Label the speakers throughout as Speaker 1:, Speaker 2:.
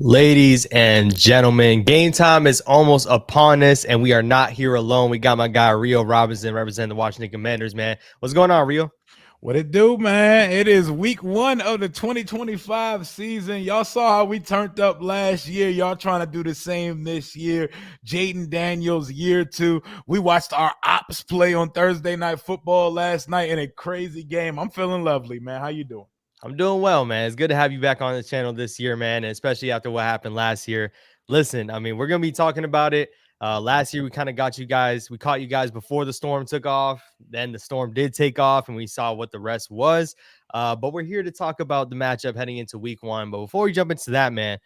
Speaker 1: Ladies and gentlemen, game time is almost upon us, and we are not here alone. We got my guy Rio Robinson representing the Washington Commanders, man. What's going on, Rio?
Speaker 2: What it do, man? It is week 1 of the 2025 season. Y'all saw how we turned up last year. Y'all trying to do the same this year. Jaden Daniels, year 2. We watched our ops play on Thursday Night Football last night in a crazy game. I'm feeling lovely, man. How you doing?
Speaker 1: I'm doing well, man. It's good to have you back on the channel this year, man, and especially after what happened last year. Listen, I mean, we're going to be talking about it. Last year, we kind of caught you guys before the storm took off. Then the storm did take off, and we saw what the rest was. But we're here to talk about the matchup heading into week 1. But before we jump into that, man,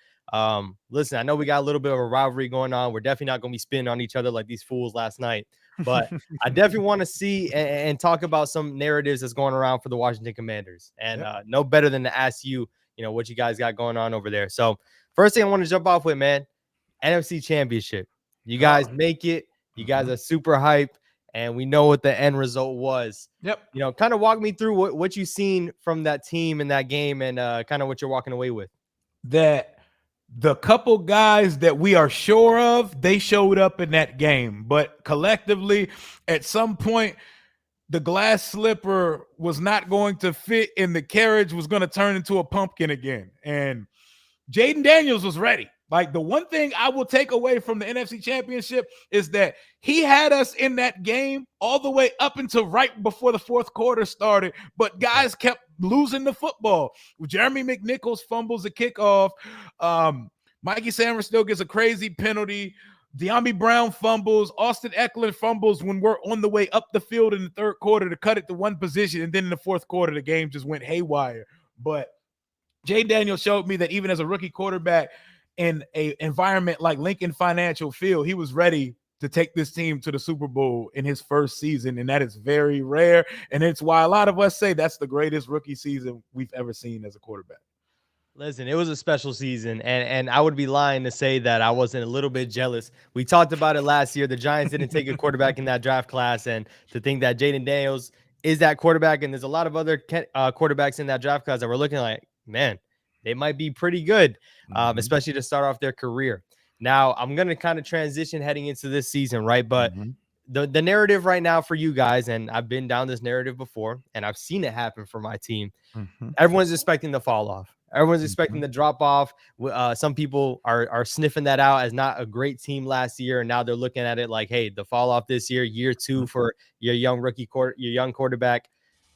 Speaker 1: listen, I know we got a little bit of a rivalry going on. We're definitely not going to be spinning on each other like these fools last night. But I definitely want to see and talk about some narratives that's going around for the Washington Commanders. And no better than to ask you, what you guys got going on over there. So first thing I want to jump off with, man, NFC Championship. You guys make it. You guys are super hype. And we know what the end result was.
Speaker 2: Yep.
Speaker 1: Kind of walk me through what you've seen from that team in that game and kind of what you're walking away with.
Speaker 2: That the couple guys that we are sure of, they showed up in that game. But collectively, at some point, the glass slipper was not going to fit and the carriage was going to turn into a pumpkin again. And Jaden Daniels was ready. Like, the one thing I will take away from the NFC Championship is that he had us in that game all the way up until right before the fourth quarter started, but guys kept losing the football. Jeremy McNichols fumbles the kickoff. Mikey Sanders still gets a crazy penalty. De'Ami Brown fumbles. Austin Eckler fumbles when we're on the way up the field in the third quarter to cut it to one position, and then in the fourth quarter, the game just went haywire. But Jaden Daniels showed me that even as a rookie quarterback, in an environment like Lincoln Financial Field, he was ready to take this team to the Super Bowl in his first season, and that is very rare, and it's why a lot of us say that's the greatest rookie season we've ever seen as a quarterback.
Speaker 1: Listen, it was a special season, and I would be lying to say that I wasn't a little bit jealous. We talked about it last year. The Giants didn't take a quarterback in that draft class, and to think that Jaden Daniels is that quarterback, and there's a lot of other quarterbacks in that draft class that we're looking like, man, they might be pretty good, especially to start off their career. Now, I'm going to kind of transition heading into this season, right? But the narrative right now for you guys, and I've been down this narrative before, and I've seen it happen for my team. Everyone's expecting the fall off. Everyone's expecting the drop off. Some people are sniffing that out as not a great team last year, and now they're looking at it like, hey, the fall off this year 2 for your young your young quarterback,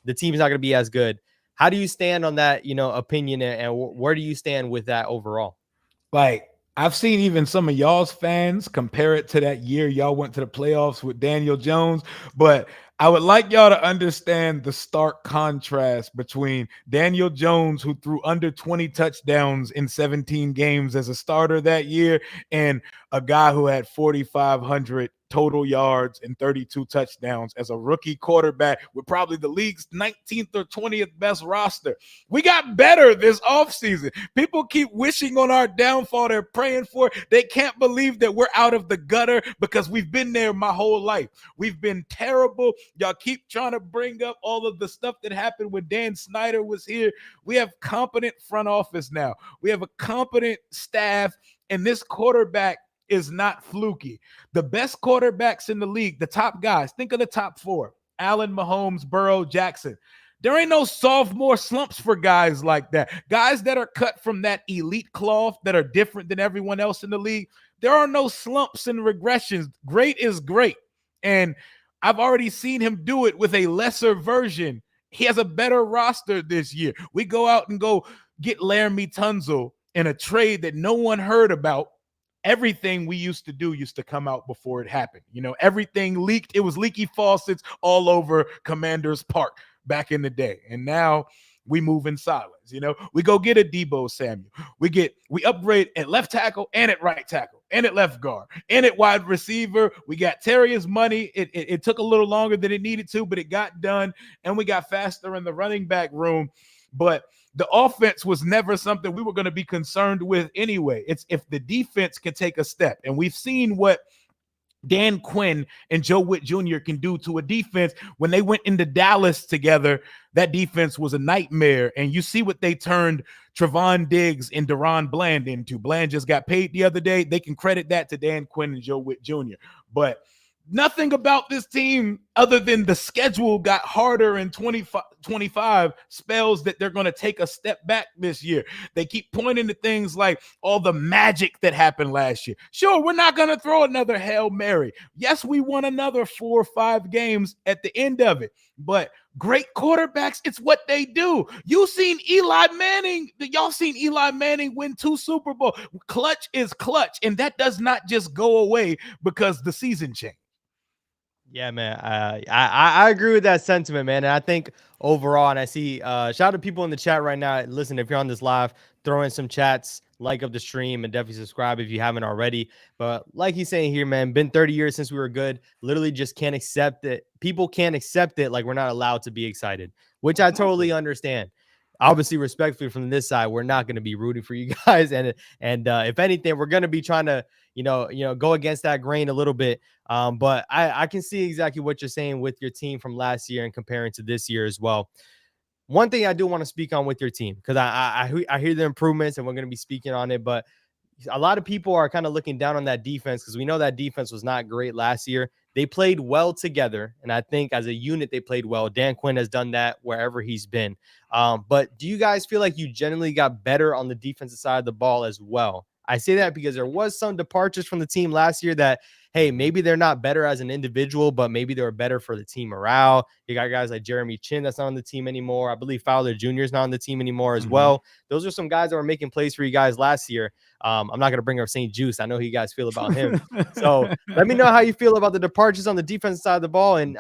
Speaker 1: the team's not going to be as good. How do you stand on that, opinion, and where do you stand with that overall?
Speaker 2: Like, I've seen even some of y'all's fans compare it to that year y'all went to the playoffs with Daniel Jones, but I would like y'all to understand the stark contrast between Daniel Jones, who threw under 20 touchdowns in 17 games as a starter that year, and a guy who had 4,500 total yards and 32 touchdowns as a rookie quarterback with probably the league's 19th or 20th best roster. We got better this offseason. People keep wishing on our downfall. They're praying for it. They can't believe that we're out of the gutter because we've been there my whole life. We've been terrible. Y'all keep trying to bring up all of the stuff that happened when Dan Snyder was here. We have competent front office now. We have a competent staff, and this quarterback is not fluky. The best quarterbacks in the league, the top guys, think of the top 4: Allen, Mahomes, Burrow, Jackson. There ain't no sophomore slumps for guys like that. Guys that are cut from that elite cloth that are different than everyone else in the league. There are no slumps and regressions. Great is great. And I've already seen him do it with a lesser version. He has a better roster this year. We go out and go get Laramie Tunzel in a trade that no one heard about. Everything we used to do used to come out before it happened. Everything leaked. It was leaky faucets all over Commanders Park back in the day. And now we move in silence. We go get a Deebo Samuel. We upgrade at left tackle and at right tackle and at left guard and at wide receiver. We got Terrier's money. It took a little longer than it needed to, but it got done. And we got faster in the running back room. But the offense was never something we were going to be concerned with anyway. It's if the defense can take a step. And we've seen what Dan Quinn and Joe Witt Jr. can do to a defense. When they went into Dallas together, that defense was a nightmare. And you see what they turned Trevon Diggs and Deron Bland into. Bland just got paid the other day. They can credit that to Dan Quinn and Joe Witt Jr. But nothing about this team other than the schedule got harder in 25 spells that they're going to take a step back this year. They keep pointing to things like all the magic that happened last year. Sure, we're not going to throw another Hail Mary. Yes, we won another 4 or 5 games at the end of it, but great quarterbacks, it's what they do. Y'all seen Eli Manning win 2 Super Bowl. Clutch is clutch, and that does not just go away because the season changed.
Speaker 1: Yeah, man. I agree with that sentiment, man. And I think overall, and I see shout out to people in the chat right now. Listen, if you're on this live, throw in some chats, like up the stream, and definitely subscribe if you haven't already. But like he's saying here, man, been 30 years since we were good. Literally just can't accept it. People can't accept it like we're not allowed to be excited, which I totally understand. Obviously, respectfully from this side, we're not going to be rooting for you guys, and if anything, we're going to be trying to go against that grain a little bit. But I can see exactly what you're saying with your team from last year and comparing to this year as well. One thing I do want to speak on with your team, because I hear the improvements and we're going to be speaking on it, but a lot of people are kind of looking down on that defense because we know that defense was not great last year. They played well together, and I think as a unit they played well. Dan Quinn has done that wherever he's been. But do you guys feel like you generally got better on the defensive side of the ball as well? I say that because there was some departures from the team last year that, hey, maybe they're not better as an individual, but maybe they're better for the team morale. You got guys like Jeremy Chin that's not on the team anymore. I believe Fowler Jr. is not on the team anymore as well. Those are some guys that were making plays for you guys last year. I'm not going to bring up St. Juice. I know how you guys feel about him. So let me know how you feel about the departures on the defensive side of the ball. And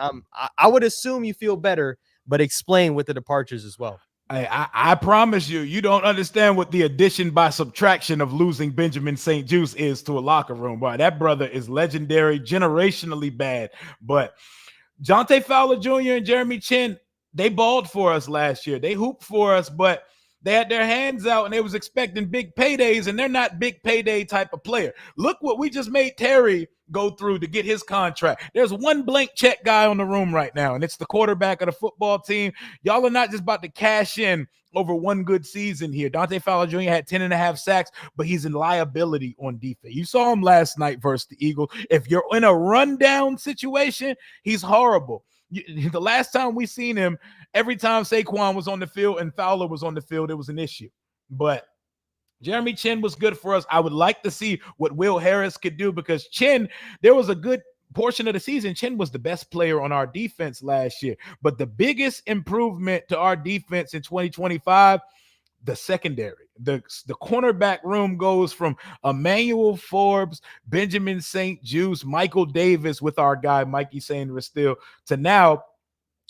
Speaker 1: I would assume you feel better, but explain with the departures as well.
Speaker 2: I promise you, you don't understand what the addition by subtraction of losing Benjamin St. Juice is to a locker room. Boy, that brother is legendary, generationally bad. But Jonte Fowler Jr. and Jeremy Chin, they balled for us last year. They hooped for us, but they had their hands out and they was expecting big paydays, and they're not big payday type of player. Look what we just made Terry go through to get his contract. There's one blank check guy on the room right now, and it's the quarterback of the football team. Y'all are not just about to cash in over one good season here. Dante Fowler Jr. had 10.5 sacks, but he's a liability on defense. You saw him last night versus the Eagles. If you're in a rundown situation, he's horrible. The last time we seen him, every time Saquon was on the field and Fowler was on the field, it was an issue. But Jeremy Chin was good for us. I would like to see what Will Harris could do, because Chin, there was a good portion of the season, Chin was the best player on our defense last year. But the biggest improvement to our defense in 2025, the secondary. The cornerback room goes from Emmanuel Forbes, Benjamin St. Juice, Michael Davis with our guy Mikey Sanders-Still, to now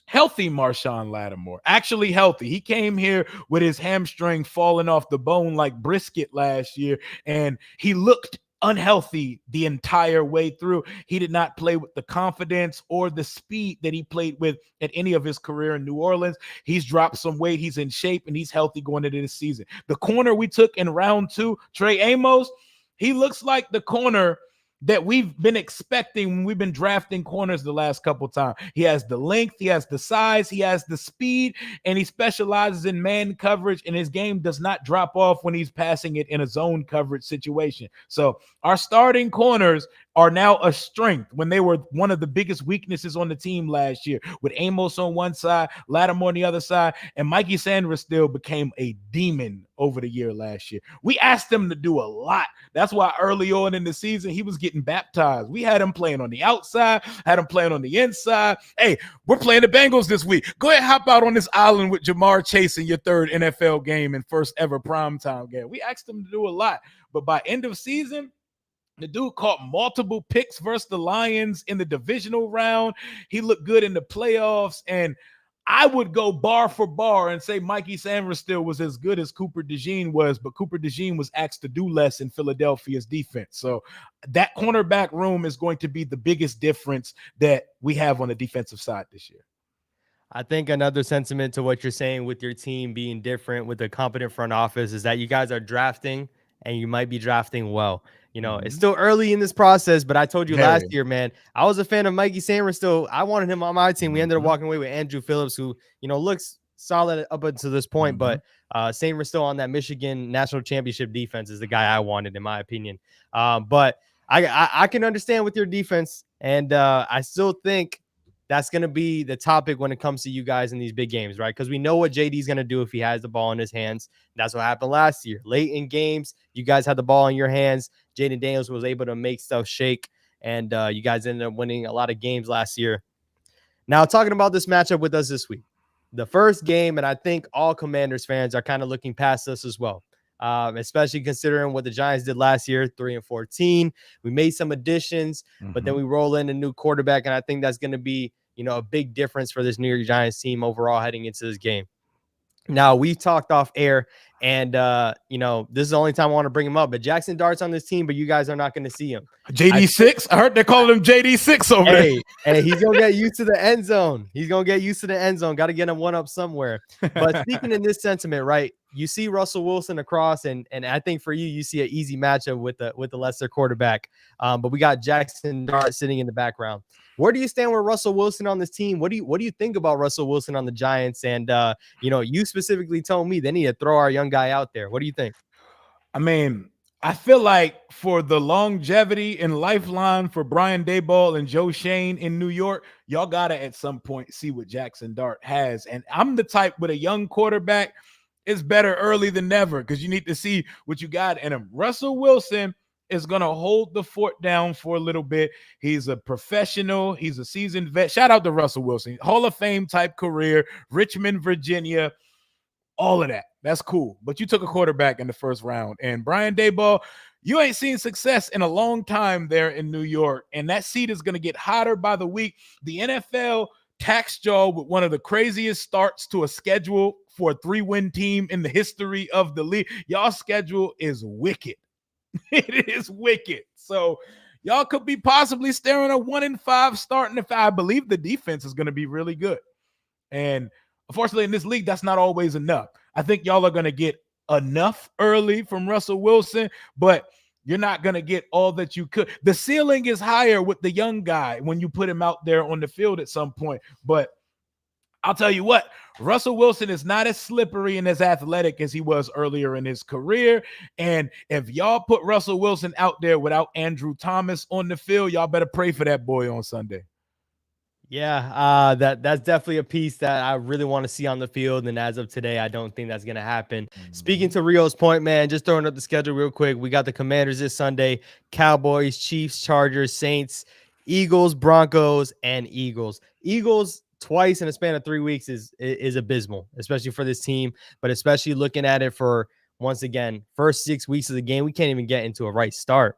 Speaker 2: healthy Marshawn Lattimore. Actually healthy. He came here with his hamstring falling off the bone like brisket last year, and he looked unhealthy the entire way through. He did not play with the confidence or the speed that he played with at any of his career in New Orleans. He's dropped some weight. He's in shape, and he's healthy going into this season. The corner we took in round 2, Trey Amos, he looks like the corner that we've been expecting when we've been drafting corners the last couple times. He has the length, he has the size, he has the speed, and he specializes in man coverage, and his game does not drop off when he's passing it in a zone coverage situation. So our starting corners are now a strength when they were one of the biggest weaknesses on the team last year, with Amos on one side, Lattimore on the other side, and Mikey Sanders still became a demon over the year last year. We asked him to do a lot. That's why early on in the season, he was getting baptized. We had him playing on the outside, had him playing on the inside. Hey, we're playing the Bengals this week. Go ahead, hop out on this island with Jamar Chase in your 3rd NFL game and first ever primetime game. We asked him to do a lot, but by end of season, the dude caught multiple picks versus the Lions in the divisional round. He looked good in the playoffs, and I would go bar for bar and say Mikey Sanders still was as good as Cooper DeJean was, but Cooper DeJean was asked to do less in Philadelphia's defense. So that cornerback room is going to be the biggest difference that we have on the defensive side this year.
Speaker 1: I think another sentiment to what you're saying with your team being different with a competent front office is that you guys are drafting and you might be drafting well. It's
Speaker 2: Mhm.
Speaker 1: still early in this process, but I told you last
Speaker 2: Very.
Speaker 1: year, man, I was a fan of Mikey Sanders still. I wanted him on my team. We ended up
Speaker 2: Mhm.
Speaker 1: walking away with Andrew Phillips, who, looks solid up until this point,
Speaker 2: Mhm.
Speaker 1: but Sanders still on that Michigan national championship defense is the guy I wanted, in my opinion. But I can understand with your defense, and I still think that's going to be the topic when it comes to you guys in these big games, right? Because we know what JD's going to do if he has the ball in his hands. That's what happened last year. Late in games, you guys had the ball in your hands. Jaden Daniels was able to make stuff shake, and you guys ended up winning a lot of games last year. Now, talking about this matchup with us this week, the first game, and I think all Commanders fans are kind of looking past us as well, especially considering what the Giants did last year, 3-14. We made some additions, but then
Speaker 2: Mhm.
Speaker 1: we roll in a new quarterback, and I think that's going to be, a big difference for this New York Giants team overall heading into this game. Now, we talked off air, and this is the only time I want to bring him up. But Jackson Dart's on this team, but you guys are not going to see him.
Speaker 2: JD6. I heard they're calling him JD6 over
Speaker 1: Hey, he's gonna get used to the end zone. He's gonna get used to the end zone. Got to get him one up somewhere. But
Speaker 2: there.
Speaker 1: speaking in this sentiment, right? You see Russell Wilson across, and I think for you see an easy matchup with the lesser quarterback. But we got Jackson Dart sitting in the background. Where do you stand with Russell Wilson on this team? What do you think about Russell Wilson on the Giants? And you specifically told me they need to throw our young guy out there. What do you think?
Speaker 2: I mean, I feel like for the longevity and lifeline for Brian Daboll and Joe Shane in New York, y'all gotta at some point see what Jackson Dart has. And I'm the type with a young quarterback, it's better early than never because you need to see what you got in him. Russell Wilson is gonna hold the fort down for a little bit. He's a professional, he's a seasoned vet. Shout out to Russell Wilson, Hall of Fame type career, Richmond, Virginia. All of that. That's cool. But you took a quarterback in the first round. And Brian Daboll, you ain't seen success in a long time there in New York. And that seat is going to get hotter by the week. The NFL taxed y'all with one of the craziest starts to a schedule for a 3-win team in the history of the league. Y'all schedule is wicked. It is wicked. So y'all could be possibly staring a 1-5 starting. If I believe the defense is going to be really good. And unfortunately, in this league, that's not always enough. I think y'all are going to get enough early from Russell Wilson, but you're not going to get all that you could. The ceiling is higher with the young guy when you put him out there on the field at some point. But I'll tell you what, Russell Wilson is not as slippery and as athletic as he was earlier in his career. And if y'all put Russell Wilson out there without Andrew Thomas on the field, y'all better pray for that boy on Sunday.
Speaker 1: Yeah, that's definitely a piece that I really want to see on the field. And as of today, I don't think that's going to happen. Speaking to Rio's point, man, just throwing up the schedule real quick. We got the Commanders this Sunday, Cowboys, Chiefs, Chargers, Saints, Eagles, Broncos, and Eagles. Eagles twice in a span of 3 weeks is abysmal, especially for this team, but especially looking at it for, once again, first 6 weeks of the game, we can't even get into a right start.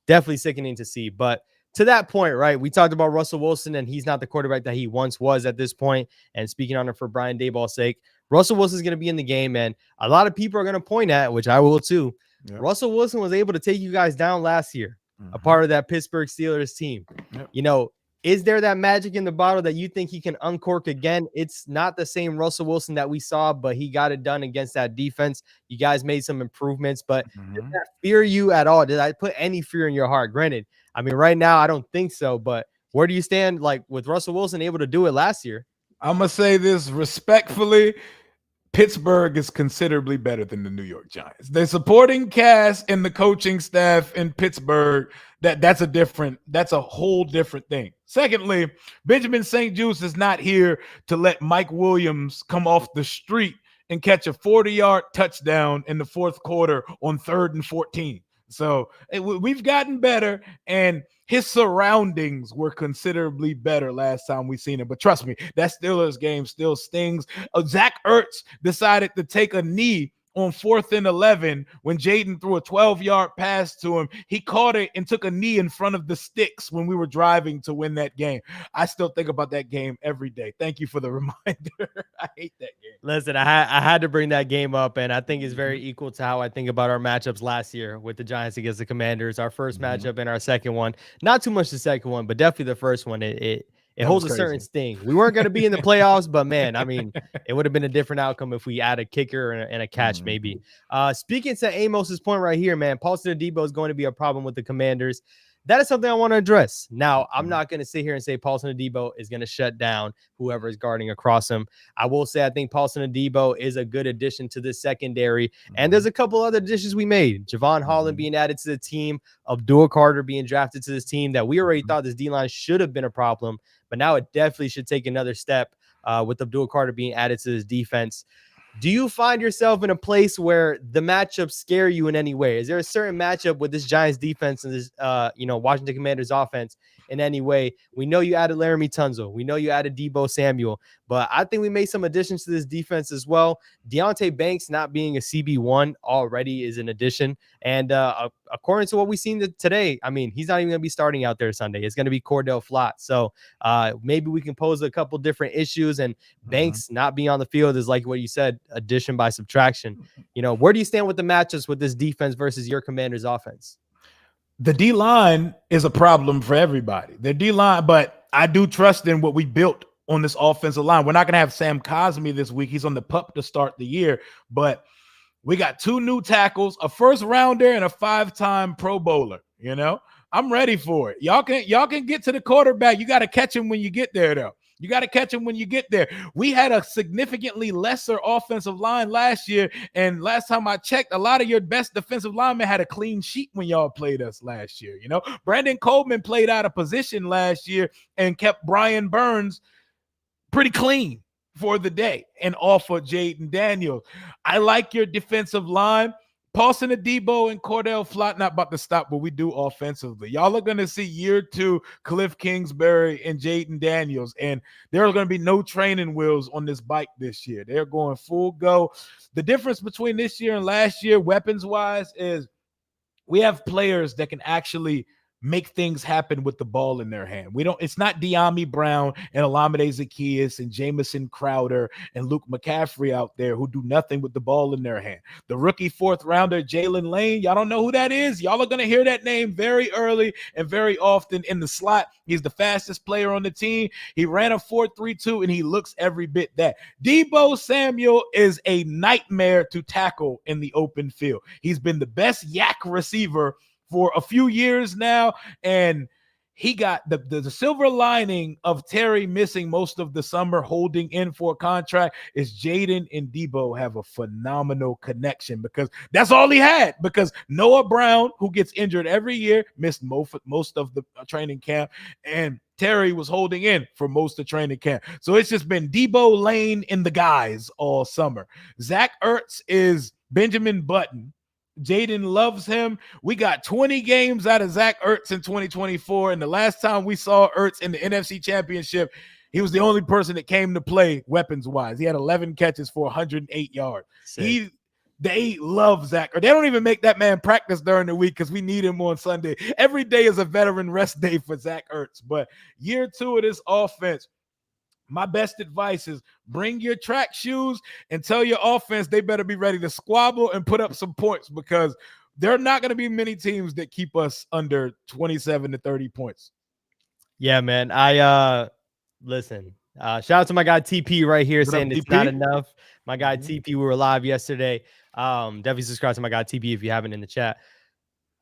Speaker 1: Definitely sickening to see. But to that point, right, we talked about Russell Wilson, and he's not the quarterback that he once was at this point. And speaking on it for Brian Daboll's sake, Russell Wilson is going to be in the game, and a lot of people are going to point at, which I will too. Yep. Russell Wilson was able to take you guys down last year, a part of that Pittsburgh Steelers team. Yep. Is there that magic in the bottle that you think he can uncork again? It's not the same Russell Wilson that we saw, but he got it done against that defense. You guys made some improvements, but did that fear you at all? Did I put any fear in your heart? Granted, I mean, right now, I don't think so, but where do you stand like with Russell Wilson able to do it last year?
Speaker 2: I'm going to say this respectfully. Pittsburgh is considerably better than the New York Giants. The supporting cast and the coaching staff in Pittsburgh, that's a whole different thing. Secondly, Benjamin St. Juste is not here to let Mike Williams come off the street and catch a 40-yard touchdown in the fourth quarter on 3rd and 14. So we've gotten better, and his surroundings were considerably better last time we seen him. But trust me, that Steelers game still stings. Zach Ertz decided to take a knee on 4th and 11 when Jaden threw a 12-yard pass to him. He caught it and took a knee in front of the sticks when we were driving to win that game. I still think about that game every day. Thank you for the reminder. I hate that game.
Speaker 1: Listen, I had to bring that game up, and I think it's very equal to how I think about our matchups last year with the Giants against the Commanders. Our first matchup and our second one. Not too much the second one, but definitely the first one. It it
Speaker 2: That was
Speaker 1: holds a certain
Speaker 2: crazy.
Speaker 1: sting. We weren't going to be in the playoffs, but man, I mean, it would have been a different outcome if we add a kicker and a catch, maybe. Speaking to Amos's point right here, man, Paulson Adebo is going to be a problem with the Commanders. That is something I want to address. Now, I'm not going to sit here and say Paulson Adebo is going to shut down whoever is guarding across him. I will say I think Paulson Adebo is a good addition to this secondary. And there's a couple other additions we made. Javon Holland being added to the team, Abdul Carter being drafted to this team that we already thought this D-line should have been a problem. But now it definitely should take another step with Abdul Carter being added to this defense. Do you find yourself in a place where the matchups scare you in any way? Is there a certain matchup with this Giants defense and this, Washington Commanders offense in any way? We know you added Laramie Tunzel. We know you added Deebo Samuel, but I think we made some additions to this defense as well. Deontay Banks not being a CB1 already is an addition. And according to what we've seen today, I mean, he's not even going to be starting out there Sunday. It's going to be Cordell Flott. So maybe we can pose a couple different issues, and Banks not being on the field is like what you said, addition by subtraction. Where do you stand with the matchups with this defense versus your Commanders offense?
Speaker 2: The D-line is a problem for everybody. The D-line, but I do trust in what we built on this offensive line. We're not going to have Sam Cosmi this week. He's on the PUP to start the year, but we got 2 new tackles, a first rounder and a 5-time Pro Bowler. I'm ready for it. Y'all can get to the quarterback. You got to catch him when you get there, though. You got to catch him when you get there. We had a significantly lesser offensive line last year, and last time I checked, a lot of your best defensive linemen had a clean sheet when y'all played us last year. Brandon Coleman played out of position last year and kept Brian Burns pretty clean for the day and off of Jaden Daniels. I like your defensive line. Paulson Adebo and Cordell Flott not about to stop what we do offensively. Y'all are going to see year 2 Cliff Kingsbury and Jaden Daniels, and there are going to be no training wheels on this bike this year. They're going full go. The difference between this year and last year, weapons-wise, is we have players that can actually make things happen with the ball in their hand. It's not De'Ami Brown and Olamide Zaccheaus and Jamison Crowder and Luke McCaffrey out there who do nothing with the ball in their hand. The rookie 4th rounder, Jalen Lane, y'all don't know who that is. Y'all are going to hear that name very early and very often in the slot. He's the fastest player on the team. He ran a 4.32 and he looks every bit that. Deebo Samuel is a nightmare to tackle in the open field. He's been the best yak receiver for a few years now, and he got the silver lining of Terry missing most of the summer, holding in for a contract, is Jaden and Deebo have a phenomenal connection, because that's all he had, because Noah Brown, who gets injured every year, missed most of the training camp, and Terry was holding in for most of training camp. So it's just been Deebo, Lane, and the guys all summer. Zach Ertz is Benjamin Button. Jaden loves him. We got 20 games out of Zach Ertz in 2024, and the last time we saw Ertz in the NFC Championship, he was the only person that came to play weapons-wise. He had 11 catches for 108 yards. They love Zach. Or they don't even make that man practice during the week because we need him on Sunday. Every day is a veteran rest day for Zach Ertz. But year 2 of this offense, my best advice is bring your track shoes and tell your offense they better be ready to squabble and put up some points, because there are not going to be many teams that keep us under 27 to 30 points.
Speaker 1: Yeah, man. Listen, shout out to my guy TP right here saying it's not enough. My guy TP, we were live yesterday. Definitely subscribe to my guy TP if you haven't in the chat.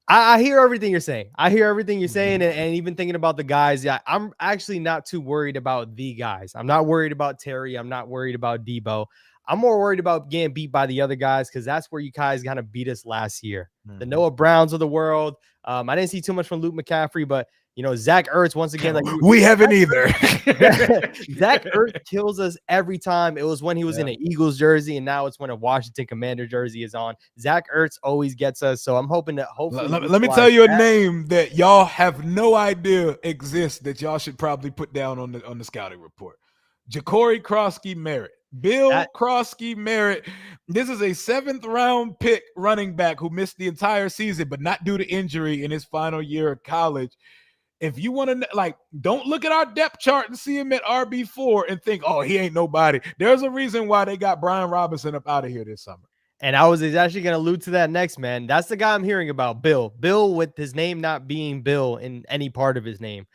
Speaker 1: I hear everything you're saying. And even thinking about the guys, yeah, I'm actually not too worried about the guys. I'm not worried about Terry. I'm not worried about Deebo. I'm more worried about getting beat by the other guys, because that's where you guys kind of beat us last year. The Noah Browns of the world. I didn't see too much from Luke McCaffrey, but Zach Ertz, once again, like
Speaker 2: we haven't either.
Speaker 1: Zach Ertz kills us every time. It was when he was in an Eagles jersey, and now it's when a Washington Commander jersey is on. Zach Ertz always gets us, so I'm hoping that
Speaker 2: let me tell you a name that y'all have no idea exists that y'all should probably put down on the scouting report. Ja'Cory Crosky-Merritt. Crosky-Merritt. This is a 7th round pick running back who missed the entire season, but not due to injury in his final year of college. If you want to, don't look at our depth chart and see him at RB4 and think, oh, he ain't nobody. There's a reason why they got Brian Robinson up out of here this summer.
Speaker 1: And I was actually going to allude to that next, man. That's the guy I'm hearing about, Bill. Bill, with his name not being Bill in any part of his name,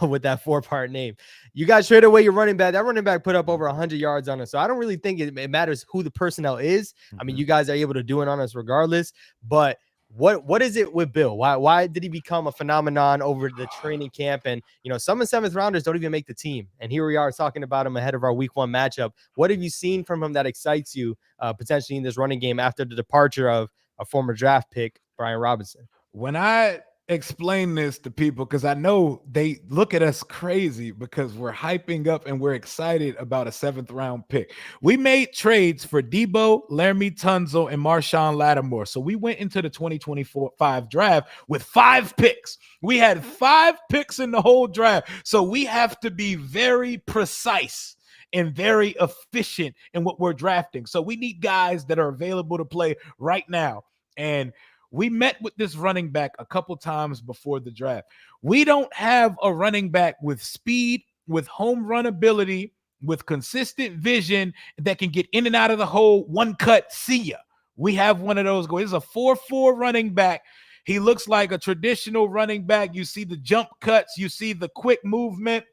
Speaker 1: with that 4-part name. You guys traded away your running back. That running back put up over 100 yards on us. So I don't really think it matters who the personnel is. I mean, you guys are able to do it on us regardless. But what is it with Bill? Why did he become a phenomenon over the training camp? And, some and seventh rounders don't even make the team. And here we are talking about him ahead of our week 1 matchup. What have you seen from him that excites you potentially in this running game after the departure of a former draft pick, Brian Robinson?
Speaker 2: When I explain this to people, because I know they look at us crazy because we're hyping up and we're excited about a 7th round pick. We made trades for Debo, Laramie Tunzel, and Marshawn Lattimore. So we went into the 2024-5 draft with 5 picks. We had 5 picks in the whole draft. So we have to be very precise and very efficient in what we're drafting. So we need guys that are available to play right now. And we met with this running back a couple times before the draft. We don't have a running back with speed, with home run ability, with consistent vision that can get in and out of the hole, one cut, see ya. We have one of those. He's a 4-4 running back. He looks like a traditional running back. You see the jump cuts. You see the quick movement.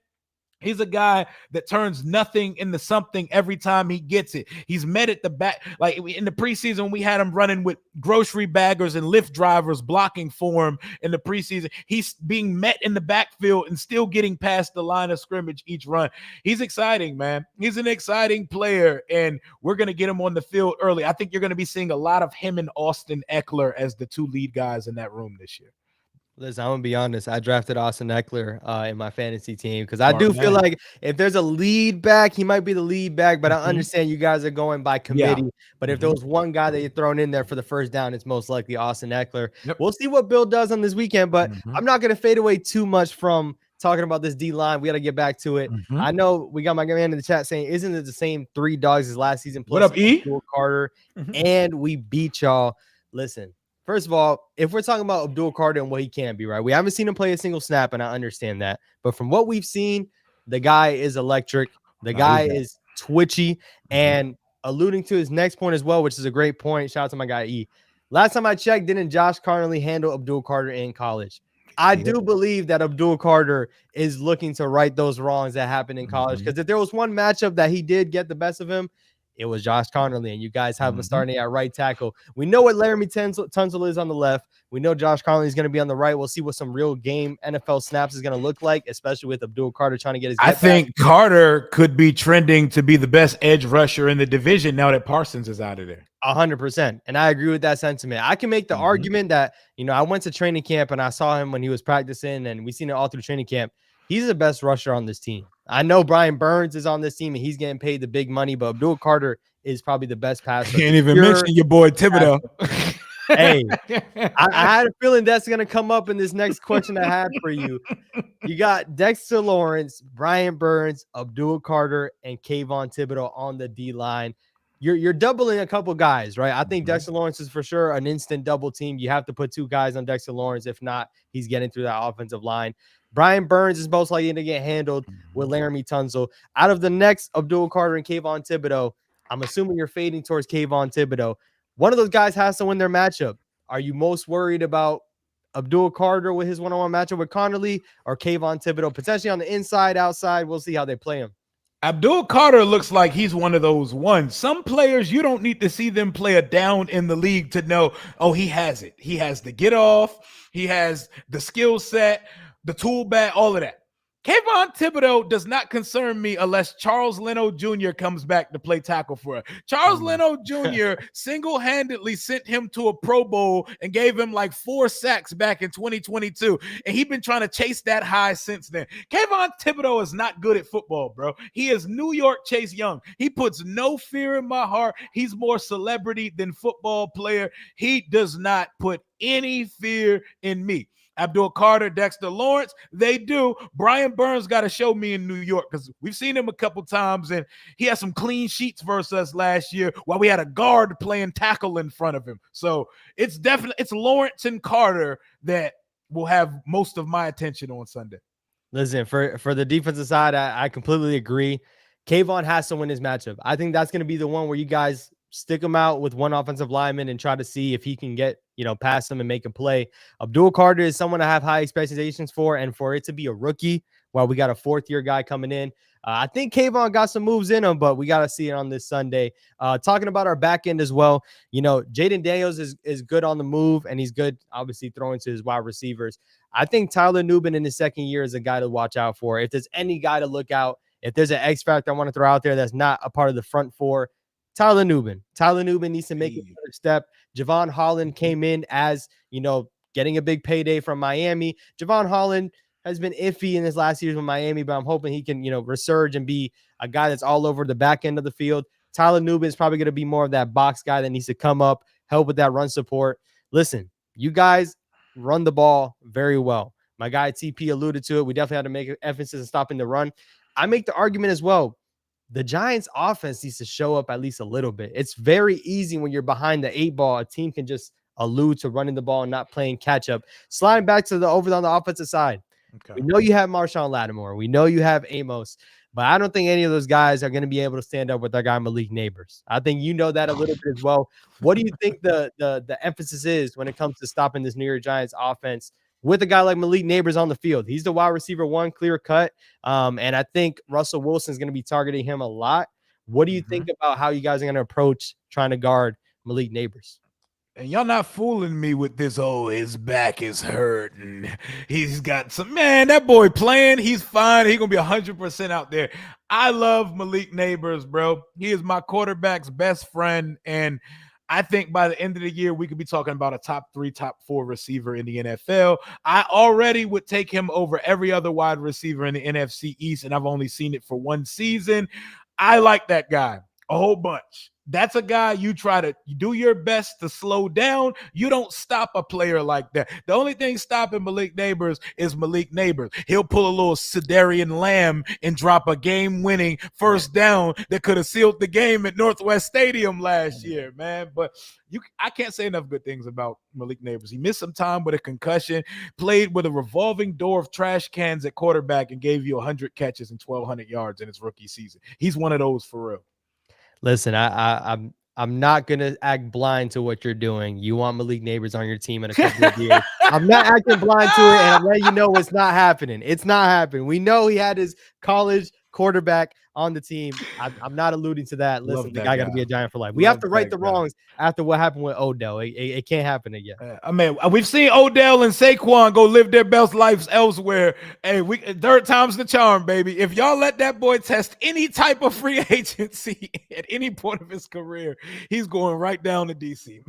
Speaker 2: He's a guy that turns nothing into something every time he gets it. He's met at the back. Like in the preseason, we had him running with grocery baggers and Lyft drivers blocking for him in the preseason. He's being met in the backfield and still getting past the line of scrimmage each run. He's exciting, man. He's an exciting player, and we're going to get him on the field early. I think you're going to be seeing a lot of him and Austin Eckler as the 2 lead guys in that room this year.
Speaker 1: Listen, I'm going to be honest. I drafted Austin Eckler in my fantasy team because I do feel like if there's a lead back, he might be the lead back, but I understand you guys are going by committee. But if there was one guy that you're throwing in there for the first down, it's most likely Austin Eckler. We'll see what Bill does on this weekend, but I'm not going to fade away too much from talking about this D-line. We got to get back to it. I know we got my man in the chat saying, isn't it the same 3 dogs as last season? Plus
Speaker 2: What up, E?
Speaker 1: Abdul Carter, and we beat y'all. Listen. First of all, if we're talking about Abdul Carter and what he can be, right? We haven't seen him play a single snap, and I understand that. But from what we've seen, the guy is electric. The guy is twitchy. And alluding to his next point as well, which is a great point. Shout out to my guy, E. Last time I checked, didn't Josh Carnley handle Abdul Carter in college? I do believe that Abdul Carter is looking to right those wrongs that happened in college. Because if there was one matchup that he did get the best of him, it was Josh Connerly, and you guys have him starting at right tackle. We know what Laramie Tunzel is on the left. We know Josh Connerly is going to be on the right. We'll see what some real game NFL snaps is going to look like, especially with Abdul Carter trying to get his
Speaker 2: I think Carter could be trending to be the best edge rusher in the division now that Parsons is out of there.
Speaker 1: 100%. And I agree with that sentiment. I can make the argument that, I went to training camp and I saw him when he was practicing, and we seen it all through training camp. He's the best rusher on this team. I know Brian Burns is on this team and he's getting paid the big money, but Abdul Carter is probably the best passer.
Speaker 2: Can't even mention your boy Thibodeau.
Speaker 1: Hey, I had a feeling that's going to come up in this next question I had for you. You got Dexter Lawrence, Brian Burns, Abdul Carter, and Kayvon Thibodeau on the D-line. You're doubling a couple guys, right? I think Dexter Lawrence is for sure an instant double team. You have to put 2 guys on Dexter Lawrence. If not, he's getting through that offensive line. Brian Burns is most likely to get handled with Laramie Tunzel. Out of the next Abdul Carter and Kayvon Thibodeau, I'm assuming you're fading towards Kayvon Thibodeau. One of those guys has to win their matchup. Are you most worried about Abdul Carter with his one-on-one matchup with Connerly, or Kayvon Thibodeau potentially on the inside, outside? We'll see how they play him.
Speaker 2: Abdul Carter looks like he's one of those ones. Some players, you don't need to see them play a down in the league to know, oh, he has it. He has the get off. He has the skill set, the tool bag, all of that. Kayvon Thibodeau does not concern me unless Charles Leno Jr. comes back to play tackle for us. Charles Leno Jr. single-handedly sent him to a Pro Bowl and gave him like 4 sacks back in 2022. And he's been trying to chase that high since then. Kayvon Thibodeau is not good at football, bro. He is New York Chase Young. He puts no fear in my heart. He's more celebrity than football player. He does not put any fear in me. Abdul Carter, Dexter Lawrence, they do. Brian Burns got to show me in New York because we've seen him a couple times, and he had some clean sheets versus us last year while we had a guard playing tackle in front of him. So it's Lawrence and Carter that will have most of my attention on Sunday.
Speaker 1: Listen, for the defensive side, I completely agree. Kayvon has to win his matchup. I think that's going to be the one where you guys stick him out with one offensive lineman and try to see if he can get, past him and make a play. Abdul Carter is someone I have high expectations for, and for it to be a rookie while we got a fourth-year guy coming in. I think Kayvon got some moves in him, but we got to see it on this Sunday. Talking about our back end as well, Jaden Daniels is good on the move, and he's good, obviously, throwing to his wide receivers. I think Tyler Nubin in his second year is a guy to watch out for. If there's any guy to look out, if there's an X factor I want to throw out there that's not a part of the front four, Tyler Nubin. Tyler Nubin needs to make another step. Javon Holland came in as, getting a big payday from Miami. Javon Holland has been iffy in his last years with Miami, but I'm hoping he can, resurge and be a guy that's all over the back end of the field. Tyler Nubin is probably going to be more of that box guy that needs to come up, help with that run support. Listen, you guys run the ball very well. My guy TP alluded to it. We definitely had to make an emphasis on stopping the run. I make the argument as well. The Giants offense needs to show up at least a little bit. It's very easy when you're behind the 8 ball. A team can just allude to running the ball and not playing catch up. Sliding back to the over on the offensive side. Okay. We know you have Marshawn Lattimore. We know you have Amos, but I don't think any of those guys are going to be able to stand up with our guy Malik Nabers. I think you know that a little bit as well. What do you think the emphasis is when it comes to stopping this New York Giants offense with a guy like Malik Nabers on the field? He's the wide receiver one, clear cut. And I think Russell Wilson is going to be targeting him a lot. What do you think about how you guys are going to approach trying to guard Malik Nabers?
Speaker 2: And y'all not fooling me with this, his back is hurt and he's got some, man, that boy playing, he's fine. He's going to be 100% out there. I love Malik Nabers, bro. He is my quarterback's best friend, and I think by the end of the year, we could be talking about a top 3, top 4 receiver in the NFL. I already would take him over every other wide receiver in the NFC East, and I've only seen it for one season. I like that guy a whole bunch. That's a guy you try to do your best to slow down. You don't stop a player like that. The only thing stopping Malik Nabers is Malik Nabers. He'll pull a little Cedarian Lamb and drop a game-winning first down that could have sealed the game at Northwest Stadium last year, man. But I can't say enough good things about Malik Nabers. He missed some time with a concussion, played with a revolving door of trash cans at quarterback, and gave you 100 catches and 1,200 yards in his rookie season. He's one of those for real.
Speaker 1: Listen, I'm not gonna act blind to what you're doing. You want Malik Nabers on your team in a couple of years. I'm not acting blind to it, and I'm letting you know it's not happening. It's not happening. We know he had his college quarterback on the team. I'm not alluding to that. Listen, the guy got to be a Giant for life. We have to right the wrongs after what happened with Odell. It can't happen again.
Speaker 2: I mean, we've seen Odell and Saquon go live their best lives elsewhere. Hey, third time's the charm, baby. If y'all let that boy test any type of free agency at any point of his career, he's going right down to DC.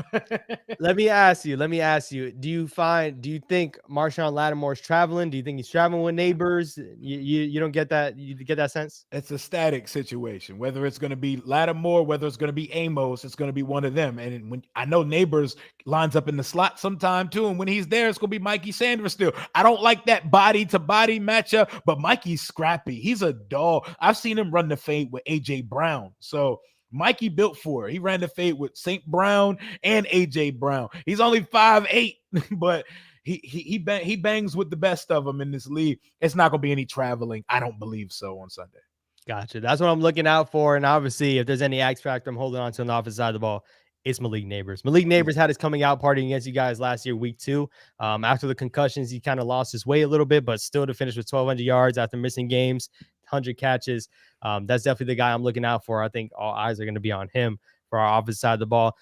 Speaker 1: Let me ask you. Do you think Marshawn Lattimore is traveling? Do you think he's traveling with Nabers? You don't get that? You get that sense?
Speaker 2: It's a static situation. Whether it's going to be Lattimore, whether it's going to be Amos, it's going to be one of them. And when I know Nabers lines up in the slot sometime too, and when he's there, it's going to be Mikey Sanders still. I don't like that body-to-body matchup, but Mikey's scrappy. He's a dog. I've seen him run the fade with A.J. Brown. So Mikey built for it. He ran the fade with St. Brown and A.J. Brown. He's only 5'8", but he bangs with the best of them in this league. It's not going to be any traveling. I don't believe so on Sunday.
Speaker 1: Gotcha. That's what I'm looking out for. And obviously, if there's any X factor I'm holding on to on the offensive side of the ball, it's Malik Nabers. Malik Nabers had his coming out party against you guys last year, week 2. After the concussions, he kind of lost his way a little bit, but still to finish with 1,200 yards after missing games, 100 catches. That's definitely the guy I'm looking out for. I think all eyes are going to be on him for our offensive side of the ball.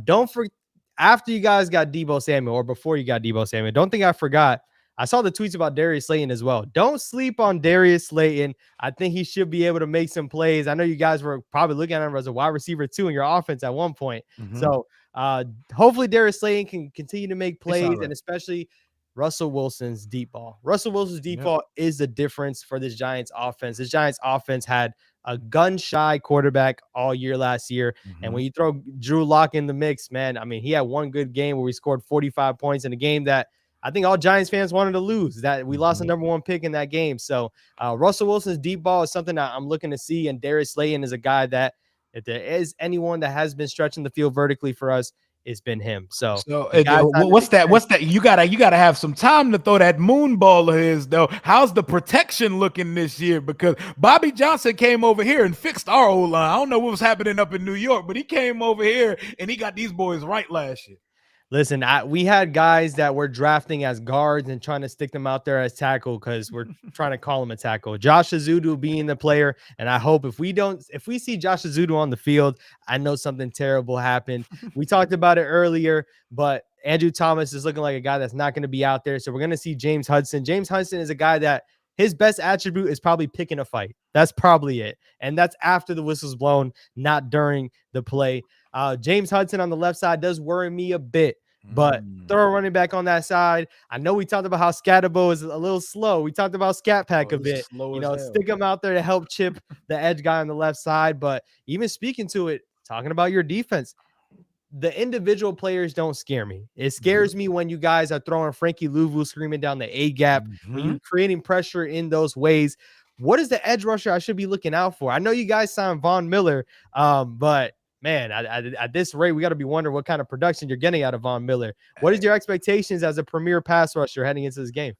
Speaker 1: Don't forget, after you guys got Deebo Samuel, or before you got Deebo Samuel, don't think I forgot. I saw the tweets about Darius Slayton as well. Don't sleep on Darius Slayton. I think he should be able to make some plays. I know you guys were probably looking at him as a wide receiver too in your offense at one point. So hopefully Darius Slayton can continue to make plays, and especially Russell Wilson's deep ball. Russell Wilson's deep ball is the difference for this Giants offense. This Giants offense had a gun-shy quarterback all year last year. And when you throw Drew Lock in the mix, man, I mean, he had one good game where we scored 45 points in a game that I think all Giants fans wanted to lose, that we lost the number 1 pick in that game. So Russell Wilson's deep ball is something that I'm looking to see. And Darius Slayton is a guy that if there is anyone that has been stretching the field vertically for us, it's been him. So
Speaker 2: So
Speaker 1: the guy's not
Speaker 2: what's that? What's that? You gotta have some time to throw that moon ball of his though. How's the protection looking this year? Because Bobby Johnson came over here and fixed our O line. I don't know what was happening up in New York, but he came over here and he got these boys right last year.
Speaker 1: Listen, we had guys that were drafting as guards and trying to stick them out there as tackle because we're trying to call him a tackle. Josh Azudu being the player, and I hope if we see Josh Azudu on the field, I know something terrible happened. We talked about it earlier, but Andrew Thomas is looking like a guy that's not going to be out there. So we're going to see James Hudson. James Hudson is a guy that his best attribute is probably picking a fight. That's probably it. And that's after the whistle's blown, not during the play. James Hudson on the left side does worry me a bit, but throw a running back on that side. I know we talked about how Scatabo is a little slow. We talked about Scat Pack a bit. Stick him out there to help chip the edge guy on the left side. But even speaking to it, talking about your defense, the individual players don't scare me. It scares me when you guys are throwing Frankie Louvu screaming down the A gap, when you're creating pressure in those ways. What is the edge rusher I should be looking out for? I know you guys signed Von Miller, but man, at this rate, we got to be wondering what kind of production you're getting out of Von Miller. What is your expectations as a premier pass rusher heading into this game?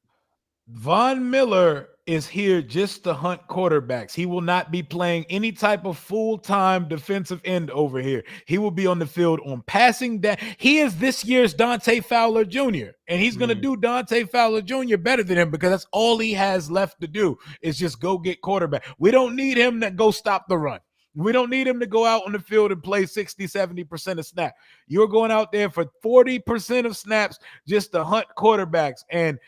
Speaker 2: Von Miller is here just to hunt quarterbacks. He will not be playing any type of full-time defensive end over here. He will be on the field on passing down. He is this year's Dante Fowler Jr., and he's going to do Dante Fowler Jr. better than him because that's all he has left to do is just go get quarterback. We don't need him to go stop the run. We don't need him to go out on the field and play 60, 70% of snaps. You're going out there for 40% of snaps just to hunt quarterbacks. And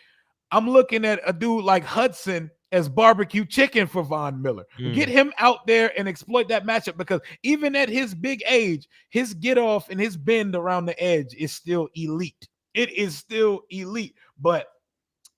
Speaker 2: I'm looking at a dude like Hudson as barbecue chicken for Von Miller. Get him out there and exploit that matchup because even at his big age, his get off and his bend around the edge is still elite. It is still elite. But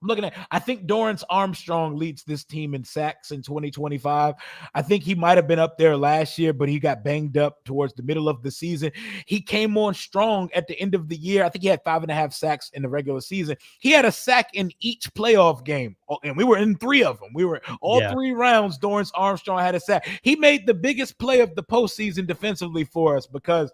Speaker 2: looking at, I think Dorrance Armstrong leads this team in sacks in 2025. I think he might have been up there last year, but he got banged up towards the middle of the season. He came on strong at the end of the year. I think he had 5.5 sacks in the regular season. He had a sack in each playoff game, and we were in 3 of them. We were all 3 rounds. Dorrance Armstrong had a sack. He made the biggest play of the postseason defensively for us because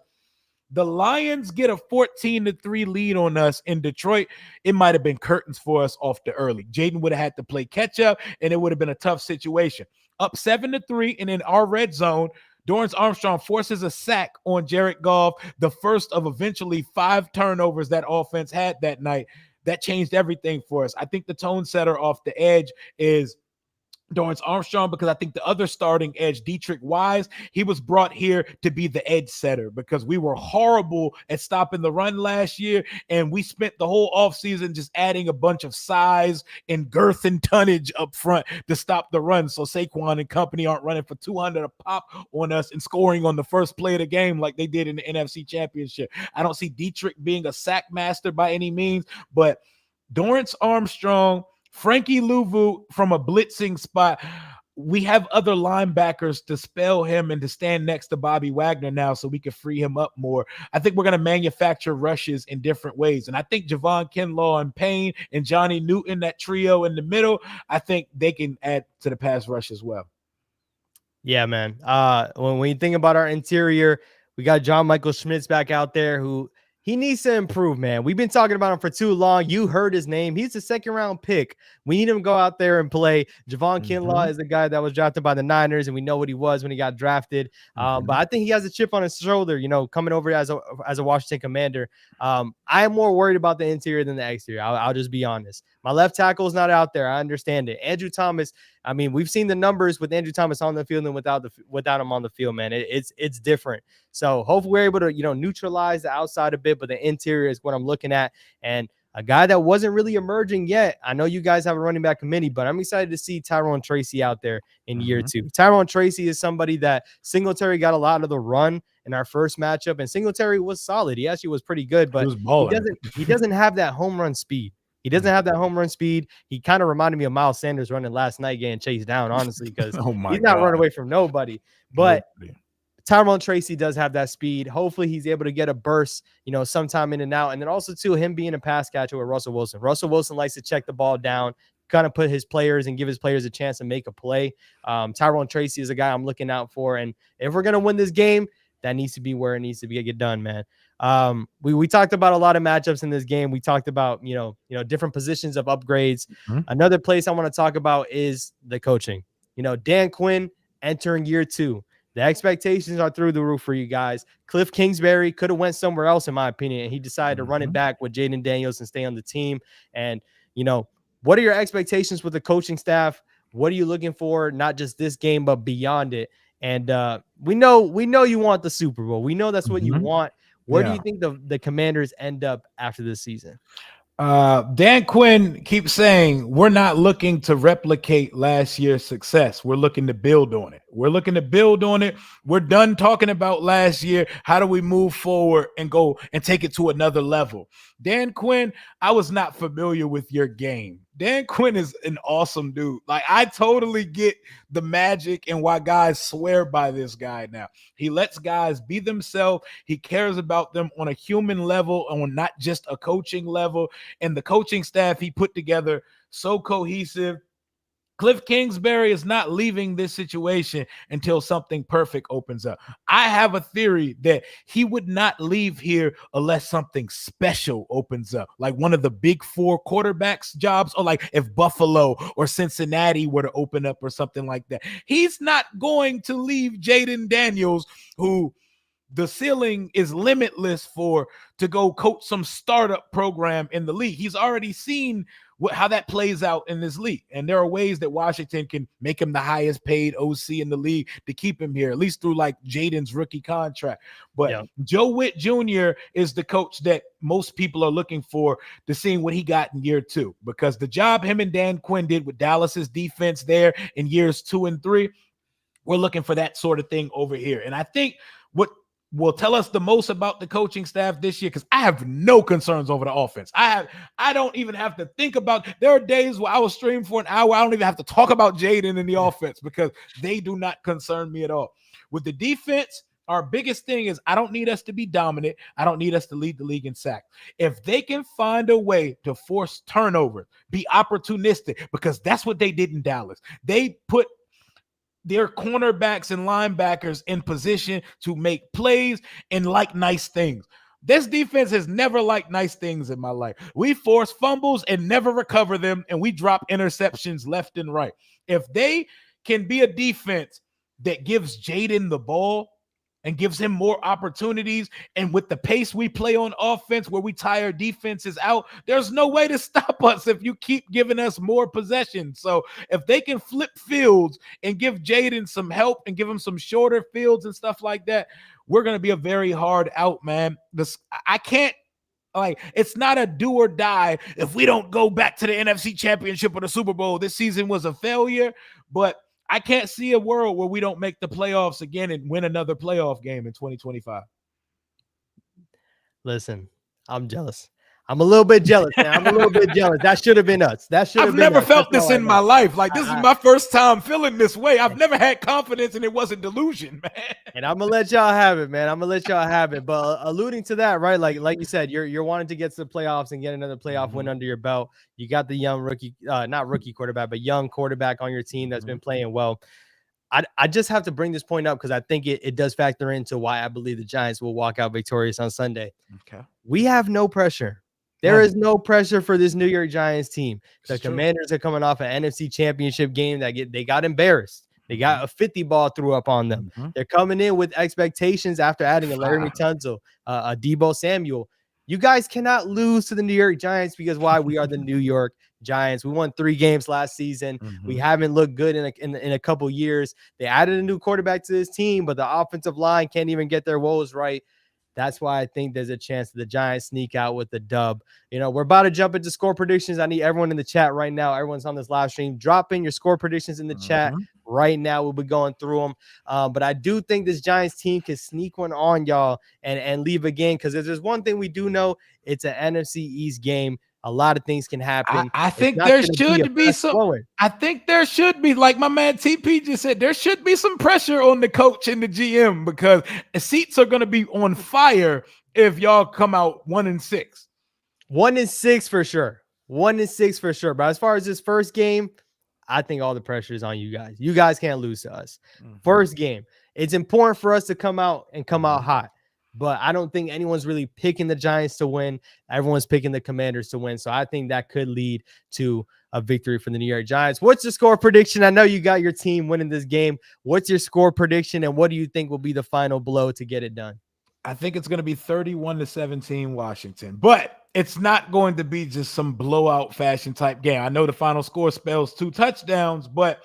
Speaker 2: the Lions get a 14-3 lead on us in Detroit. It might have been curtains for us off the early. Jaden would have had to play catch up, and it would have been a tough situation. Up 7-3, and in our red zone, Dorrance Armstrong forces a sack on Jared Goff, the first of eventually 5 turnovers that offense had that night. That changed everything for us. I think the tone setter off the edge is Dorrance Armstrong because I think the other starting edge, Dietrich Wise, he was brought here to be the edge setter because we were horrible at stopping the run last year, and we spent the whole offseason just adding a bunch of size and girth and tonnage up front to stop the run so Saquon and company aren't running for 200 a pop on us and scoring on the first play of the game like they did in the NFC Championship. I don't see Dietrich being a sack master by any means, but Dorrance Armstrong, Frankie Louvu from a blitzing spot. We have other linebackers to spell him and to stand next to Bobby Wagner now so we can free him up more. I think we're going to manufacture rushes in different ways. And I think Javon Kinlaw and Payne and Johnny Newton, that trio in the middle, I think they can add to the pass rush as well.
Speaker 1: Yeah, man. When you think about our interior, we got John Michael Schmitz back out there who he needs to improve, man. We've been talking about him for too long. You heard his name. He's a 2nd-round pick. We need him to go out there and play. Javon Kinlaw is the guy that was drafted by the Niners, and we know what he was when he got drafted. But I think he has a chip on his shoulder, coming over as a Washington Commander. I am more worried about the interior than the exterior. I'll just be honest. My left tackle is not out there. I understand it. Andrew Thomas, I mean, we've seen the numbers with Andrew Thomas on the field and without him on the field, man. It's different. So hopefully we're able to, neutralize the outside a bit, but the interior is what I'm looking at. And a guy that wasn't really emerging yet. I know you guys have a running back committee, but I'm excited to see Tyrone Tracy out there in year 2. Tyrone Tracy is somebody that Singletary got a lot of the run in our first matchup, and Singletary was solid. He actually was pretty good, but he doesn't have that home run speed. He doesn't have that home run speed. He kind of reminded me of Miles Sanders running last night getting chased down, honestly, because he's not running away from nobody. But Tyrone Tracy does have that speed. Hopefully he's able to get a burst, sometime in and out. And then also, too, him being a pass catcher with Russell Wilson. Russell Wilson likes to check the ball down, kind of put his players and give his players a chance to make a play. Tyrone Tracy is a guy I'm looking out for. And if we're going to win this game, that needs to be where it needs to be get done, man. We talked about a lot of matchups in this game. We talked about, different positions of upgrades.
Speaker 2: Mhm.
Speaker 1: Another place I want to talk about is the coaching. Dan Quinn entering year 2. The expectations are through the roof for you guys. Cliff Kingsbury could have went somewhere else, in my opinion, and he decided to run it back with Jaden Daniels and stay on the team. And, what are your expectations with the coaching staff? What are you looking for, not just this game, but beyond it? And we know you want the Super Bowl. We know that's what you want. Where do you think the Commanders end up after this season?
Speaker 2: Dan Quinn keeps saying we're not looking to replicate last year's success. We're looking to build on it. We're done talking about last year. How do we move forward and go and take it to another level? Dan Quinn, I was not familiar with your game. Dan Quinn is an awesome dude. Like, I totally get the magic and why guys swear by this guy now. He lets guys be themselves. He cares about them on a human level and on not just a coaching level. And the coaching staff he put together, so cohesive. Cliff Kingsbury is not leaving this situation until something perfect opens up. I have a theory that he would not leave here unless something special opens up, like one of the big 4 quarterbacks jobs, or like if Buffalo or Cincinnati were to open up or something like that. He's not going to leave Jaden Daniels, who the ceiling is limitless for, to go coach some startup program in the league. He's already seen how that plays out in this league. And there are ways that Washington can make him the highest paid OC in the league to keep him here, at least through like Jaden's rookie contract. But Joe Witt Jr. is the coach that most people are looking for to see what he got in year 2, because the job him and Dan Quinn did with Dallas's defense there in years 2 and 3, we're looking for that sort of thing over here. And I think what will tell us the most about the coaching staff this year, because I have no concerns over the offense. I don't even have to think about. There are days where I will stream for an hour. I don't even have to talk about Jaden in the offense because they do not concern me at all. With the defense, our biggest thing is I don't need us to be dominant. I don't need us to lead the league in sacks. If they can find a way to force turnovers, be opportunistic, because that's what they did in Dallas. They put their cornerbacks and linebackers in position to make plays and like nice things. This defense has never liked nice things in my life. We force fumbles and never recover them, and we drop interceptions left and right. If they can be a defense that gives Jaden the ball and gives him more opportunities, and with the pace we play on offense where we tire defenses out, there's no way to stop us if you keep giving us more possession. So if they can flip fields and give Jaden some help and give him some shorter fields and stuff like that, we're going to be a very hard out, man. I can't, like, it's not a do or die. If we don't go back to the NFC Championship or the Super Bowl, this season was a failure, but I can't see a world where we don't make the playoffs again and win another playoff game in 2025.
Speaker 1: Listen, I'm jealous. I'm a little bit jealous, man. I'm a little bit jealous. That should have been us.
Speaker 2: I've never felt this in my life. Like, this is my first time feeling this way. I've never had confidence, and it wasn't delusion, man.
Speaker 1: And I'm gonna let y'all have it, man. I'm gonna let y'all have it. But alluding to that, right? Like you said, you're wanting to get to the playoffs and get another playoff win under your belt. You got the young rookie, not rookie quarterback, but young quarterback on your team that's been playing well. I just have to bring this point up because I think it does factor into why I believe the Giants will walk out victorious on Sunday.
Speaker 2: Okay.
Speaker 1: We have no pressure. There is no pressure for this New York Giants team. The Commanders are coming off an NFC Championship game they got embarrassed. They got a 50 ball threw up on them. They're coming in with expectations after adding a Larry Tunsil, a Debo Samuel. You guys cannot lose to the New York Giants because why? We are the New York Giants. We won 3 games last season. We haven't looked good in a couple years. They added a new quarterback to this team, but the offensive line can't even get their woes right. That's why I think there's a chance that the Giants sneak out with the dub. We're about to jump into score predictions. I need everyone in the chat right now. Everyone's on this live stream. Drop in your score predictions in the chat right now. We'll be going through them. But I do think this Giants team can sneak one on y'all and leave again, because if there's one thing we do know, it's an NFC East game. A lot of things can happen.
Speaker 2: I think there should be some. I think there should be, like my man TP just said, there should be some pressure on the coach and the GM, because seats are going to be on fire if y'all come out 1-6.
Speaker 1: 1-6 for sure. 1-6 for sure. But as far as this first game, I think all the pressure is on you guys. You guys can't lose to us. First game. It's important for us to come out hot. But I don't think anyone's really picking the Giants to win. Everyone's picking the Commanders to win. So I think that could lead to a victory for the New York Giants. What's your score prediction? I know you got your team winning this game. What's your score prediction, and what do you think will be the final blow to get it done?
Speaker 2: I think it's going to be 31-17 Washington, but it's not going to be just some blowout fashion type game. I know the final score spells 2 touchdowns, but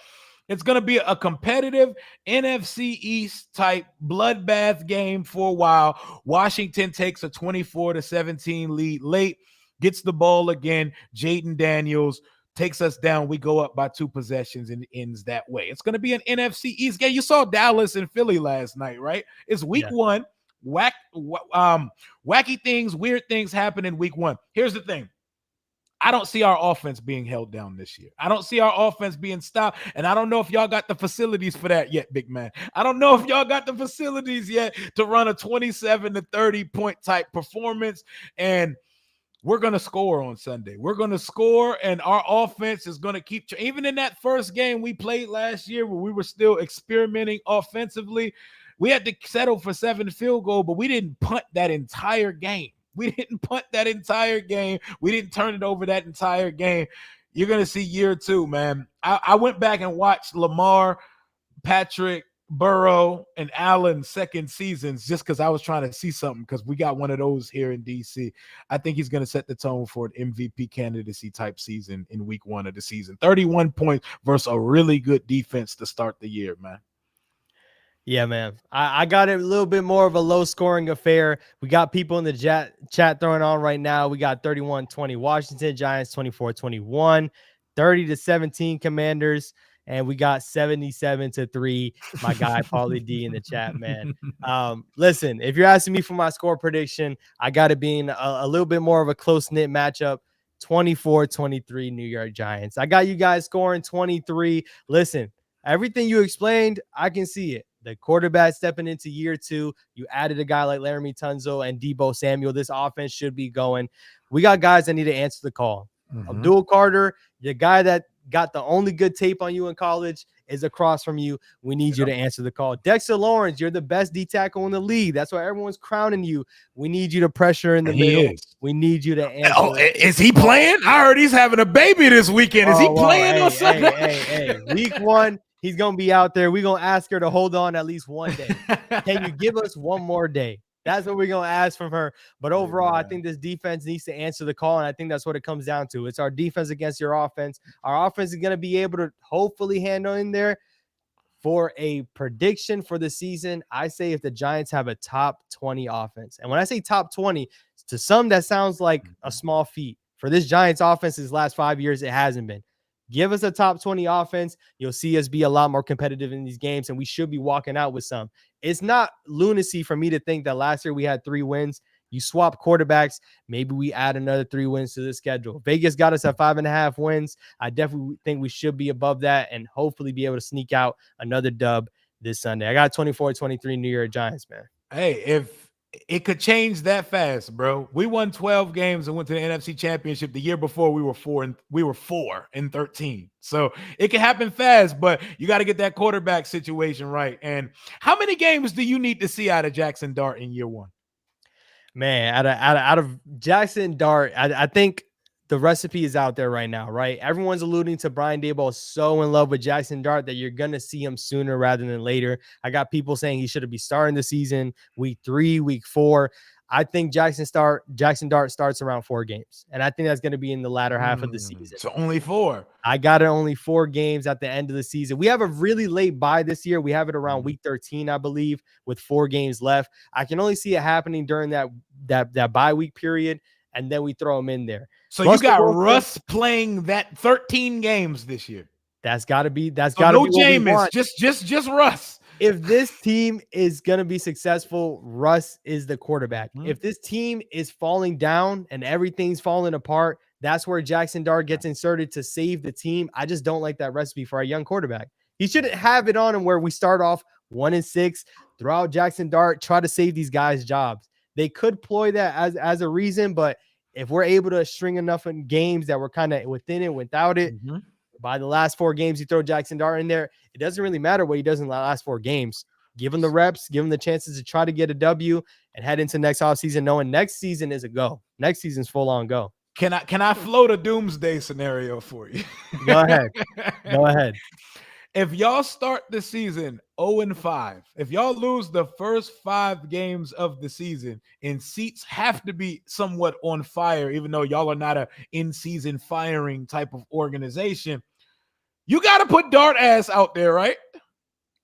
Speaker 2: it's going to be a competitive NFC East type bloodbath game for a while. Washington takes a 24-17 lead late, gets the ball again. Jaden Daniels takes us down. We go up by 2 possessions and ends that way. It's going to be an NFC East game. You saw Dallas and Philly last night, right? It's week 1. Wacky things, weird things happen in week 1. Here's the thing. I don't see our offense being held down this year. I don't see our offense being stopped. And I don't know if y'all got the facilities for that yet, big man. I don't know if y'all got the facilities yet to run a 27-30 point type performance. And we're going to score on Sunday. We're going to score, and our offense is going to keep. Even in that first game we played last year where we were still experimenting offensively, we had to settle for 7 field goals, but we didn't punt that entire game. We didn't punt that entire game. We didn't turn it over that entire game. You're going to see year 2, man. I went back and watched Lamar, Patrick, Burrow, and Allen's second seasons just because I was trying to see something, because we got one of those here in D.C. I think he's going to set the tone for an MVP candidacy type season in week 1 of the season. 31 points versus a really good defense to start the year, man.
Speaker 1: Yeah, man. I got it a little bit more of a low-scoring affair. We got people in the chat throwing on right now. We got 31-20 Washington, Giants 24-21, 30-17 Commanders, and we got 77-3. My guy Paulie D in the chat, man. Listen, if you're asking me for my score prediction, I got it being a little bit more of a close-knit matchup. 24-23 New York Giants. I got you guys scoring 23. Listen, everything you explained, I can see it. The quarterback stepping into year 2. You added a guy like Laramie Tunzel and Debo Samuel. This offense should be going. We got guys that need to answer the call. Abdul Carter, the guy that got the only good tape on you in college, is across from you. We need you to answer the call. Dexter Lawrence, you're the best D tackle in the league. That's why everyone's crowning you. We need you to pressure in the middle. We need you to answer.
Speaker 2: Oh, is he playing? I heard he's having a baby this weekend. Is he playing on Sunday?
Speaker 1: Hey. Week 1. He's going to be out there. We're going to ask her to hold on at least one day. Can you give us one more day? That's what we're going to ask from her. But overall, I think this defense needs to answer the call, and I think that's what it comes down to. It's our defense against your offense. Our offense is going to be able to hopefully handle in there. For a prediction for the season, I say if the Giants have a top 20 offense. And when I say top 20, to some that sounds like a small feat. For this Giants offense, these last 5 years, it hasn't been. Give us a top 20 offense. You'll see us be a lot more competitive in these games, and we should be walking out with some. It's not lunacy for me to think that last year we had 3 wins. You swap quarterbacks, maybe we add another 3 wins to the schedule. Vegas got us at 5.5 wins. I definitely think we should be above that and hopefully be able to sneak out another dub this Sunday. I got 24-23 New York Giants, man.
Speaker 2: Hey, if it could change that fast, bro. We won 12 games and went to the NFC Championship. The year before we were 4-13. So it can happen fast, but you got to get that quarterback situation right. And how many games do you need to see out of Jackson Dart in year 1?
Speaker 1: Man, out of Jackson Dart, I think the recipe is out there right now, right? Everyone's alluding to Brian Daboll so in love with Jackson Dart that you're going to see him sooner rather than later. I got people saying he should be starting the season week 3, week 4. I think Jackson Dart starts around 4 games, and I think that's going to be in the latter half of the season.
Speaker 2: So only 4.
Speaker 1: I got it only 4 games at the end of the season. We have a really late bye this year. We have it around week 13, I believe, with 4 games left. I can only see it happening during that bye week period, and then we throw him in there.
Speaker 2: So you got Russ playing that 13 games this year.
Speaker 1: That's got to be. That's
Speaker 2: so
Speaker 1: got to
Speaker 2: no
Speaker 1: be.
Speaker 2: Jameis, just Russ.
Speaker 1: If this team is going to be successful, Russ is the quarterback. If this team is falling down and everything's falling apart, that's where Jackson Dart gets inserted to save the team. I just don't like that recipe for a young quarterback. He shouldn't have it on him where we start off 1-6, throw out Jackson Dart, try to save these guys' jobs. They could ploy that as a reason, but if we're able to string enough in games that we're kind of within it, without it, by the last 4 games, you throw Jackson Dart in there, it doesn't really matter what he does in the last 4 games. give them the reps, give them the chances to try to get a W and head into next offseason knowing next season is a go. Next season's full on go.
Speaker 2: Can I float a doomsday scenario for you?
Speaker 1: Go ahead. Go ahead.
Speaker 2: If y'all start the season 0-5, if y'all lose the first 5 games of the season, and seats have to be somewhat on fire, even though y'all are not a in-season firing type of organization, you got to put Dart ass out there, right?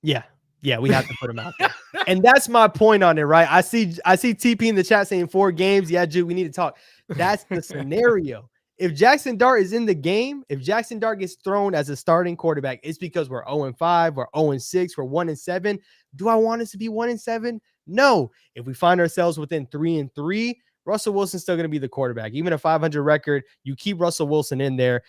Speaker 1: Yeah. Yeah, we have to put him out there. And that's my point on it, right? I see TP in the chat saying 4 games. Yeah, Jude, we need to talk. That's the scenario. If Jackson Dart is in the game, if Jackson Dart gets thrown as a starting quarterback, it's because we're 0-5, we're 0-6, we're 1-7. Do I want us to be 1-7? No. If we find ourselves within 3-3, Russell Wilson's still going to be the quarterback. Even a 500 record, you keep Russell Wilson in there.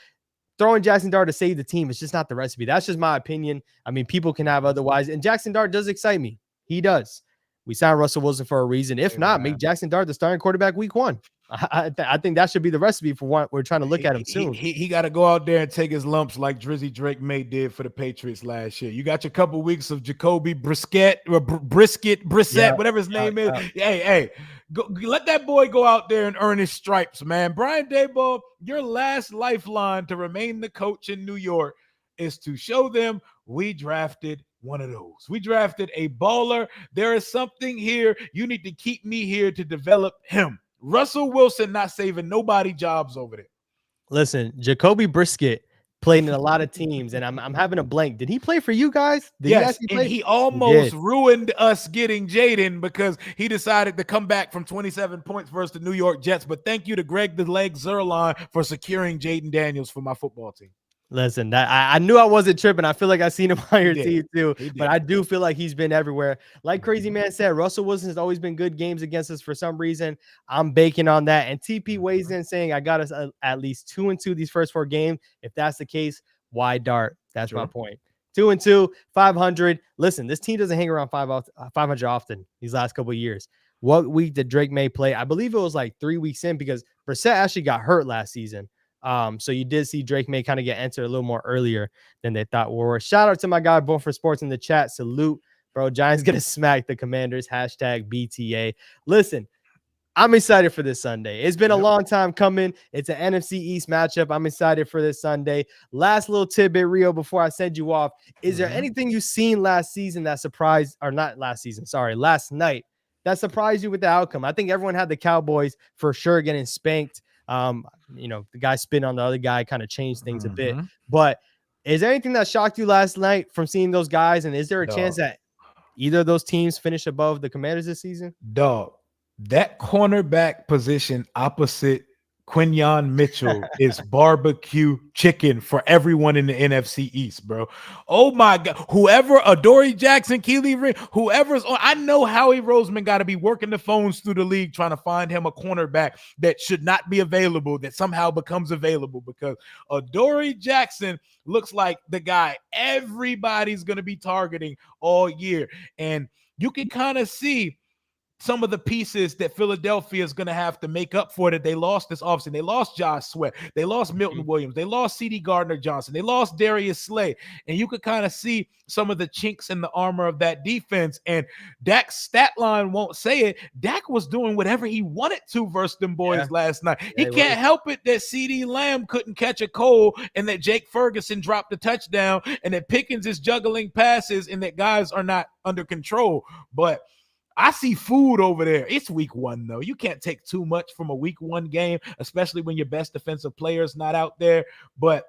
Speaker 1: Throwing Jackson Dart to save the team is just not the recipe. That's just my opinion. I mean, people can have otherwise. And Jackson Dart does excite me. He does. We signed Russell Wilson for a reason. If not, make Jackson Dart the starting quarterback week 1. I think that should be the recipe for what we're trying to look at him soon.
Speaker 2: He got to go out there and take his lumps like Drizzy Drake May did for the Patriots last year. You got your couple weeks of Jacoby Brissett, whatever his name is. Hey, go, let that boy go out there and earn his stripes, man. Brian Daboll, your last lifeline to remain the coach in New York is to show them we drafted one of those. We drafted a baller. There is something here. You need to keep me here to develop him. Russell Wilson not saving nobody jobs over there.
Speaker 1: Listen, Jacoby Brissett played in a lot of teams, and I'm having a blank. Did he play for you guys?
Speaker 2: Yes, and he almost ruined us getting Jaden because he decided to come back from 27 points versus the New York Jets. But thank you to Greg the Leg Zerline for securing Jaden Daniels for my football team.
Speaker 1: Listen, I knew I wasn't tripping. I feel like I seen him on your team too, but I do feel like he's been everywhere. Like Crazy Man said, Russell Wilson has always been good games against us for some reason. I'm baking on that. And TP weighs in saying I got us at least 2-2 these first 4 games. If that's the case, why Dart? That's my point. 2-2, 500. Listen, this team doesn't hang around 500 often these last couple of years. What week did Drake May play? I believe it was like 3 weeks in because Brissett actually got hurt last season. So you did see Drake May kind of get entered a little more earlier than they thought were. Shout out to my guy Born for Sports in the chat. Salute, bro. Giants gonna smack the Commanders. #BTA. Listen, I'm excited for this Sunday. It's been a long time coming. It's an NFC East matchup. I'm excited for this Sunday. Last little tidbit, Rio, before I send you off. Is there anything you've seen last season that surprised, or not last season, sorry, last night that surprised you with the outcome? I think everyone had the Cowboys for sure getting spanked. The guy spitting on the other guy kind of changed things a bit. But is there anything that shocked you last night from seeing those guys? And is there a chance that either of those teams finish above the Commanders this season?
Speaker 2: Dog, that cornerback position opposite Quinyon Mitchell is barbecue chicken for everyone in the NFC East, bro. Oh my God. Whoever, Adoree Jackson, Keely Ring, whoever's on, I know Howie Roseman got to be working the phones through the league trying to find him a cornerback that should not be available, that somehow becomes available, because Adoree Jackson looks like the guy everybody's going to be targeting all year. And you can kind of see some of the pieces that Philadelphia is going to have to make up for that they lost this offseason. They lost Josh Sweat. They lost Milton Williams. They lost C.D. Gardner-Johnson. They lost Darius Slay. And you could kind of see some of the chinks in the armor of that defense. And Dak's stat line won't say it. Dak was doing whatever he wanted to versus them boys last night. He can't help it that C.D. Lamb couldn't catch a cold and that Jake Ferguson dropped a touchdown and that Pickens is juggling passes and that guys are not under control. But I see food over there. It's week 1, though. You can't take too much from a week 1 game, especially when your best defensive player is not out there. But,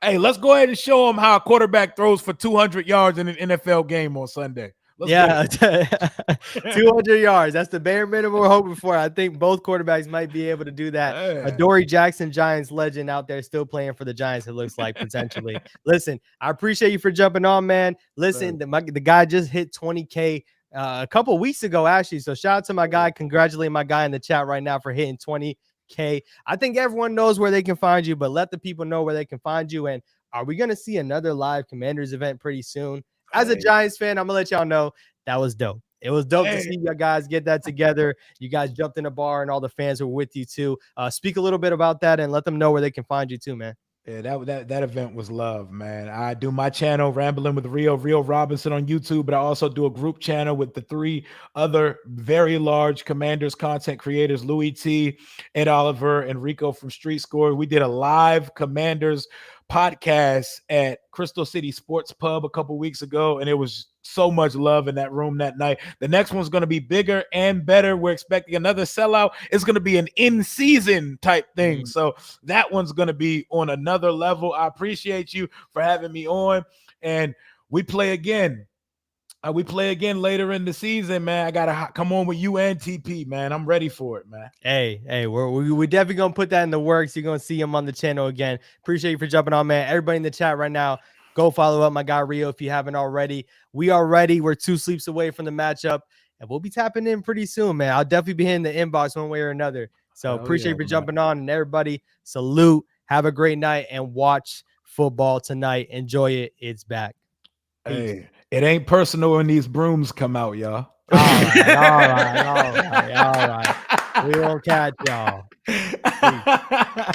Speaker 2: hey, let's go ahead and show them how a quarterback throws for 200 yards in an NFL game on Sunday.
Speaker 1: 200 yards. That's the bare minimum we're hoping for. I think both quarterbacks might be able to do that. Adoree Jackson, Giants legend out there, still playing for the Giants, it looks like, potentially. Listen, I appreciate you for jumping on, man. Listen, the guy just hit 20K a couple weeks ago, actually. So shout out to my guy. Congratulate my guy in the chat right now for hitting 20K. I think everyone knows where they can find you, but let the people know where they can find you. And are we going to see another live Commanders event pretty soon? As a Giants fan, I'm going to let y'all know that was dope. It was dope to see you guys get that together. You guys jumped in a bar and all the fans were with you too. Speak a little bit about that and let them know where they can find you too, man.
Speaker 2: Yeah, that event was love, man. I do my channel, Rambling with Rio Robinson on YouTube, but I also do a group channel with the three other very large Commanders content creators, Louis T, Ed Oliver, and Rico from Street Score. We did a live Commanders podcast at Crystal City Sports Pub a couple weeks ago, and it was so much love in that room that night. The next one's going to be bigger and better. We're expecting another sellout. It's going to be an in-season type thing. So that one's going to be on another level. I appreciate you for having me on. And we play again. We play again later in the season, man. I gotta come on with you and TP, man. I'm ready for it, man.
Speaker 1: Hey, we're definitely gonna put that in the works. You're gonna see him on the channel again. Appreciate you for jumping on, man. Everybody in the chat right now, go follow up my guy Rio if you haven't already. We are ready. We're 2 sleeps away from the matchup, and we'll be tapping in pretty soon, man. I'll definitely be hitting the inbox one way or another. So appreciate you for jumping on, and everybody, salute. Have a great night and watch football tonight. Enjoy it. It's back. Peace.
Speaker 2: Hey, it ain't personal when these brooms come out, y'all.
Speaker 1: All right. We won't catch y'all. Peace.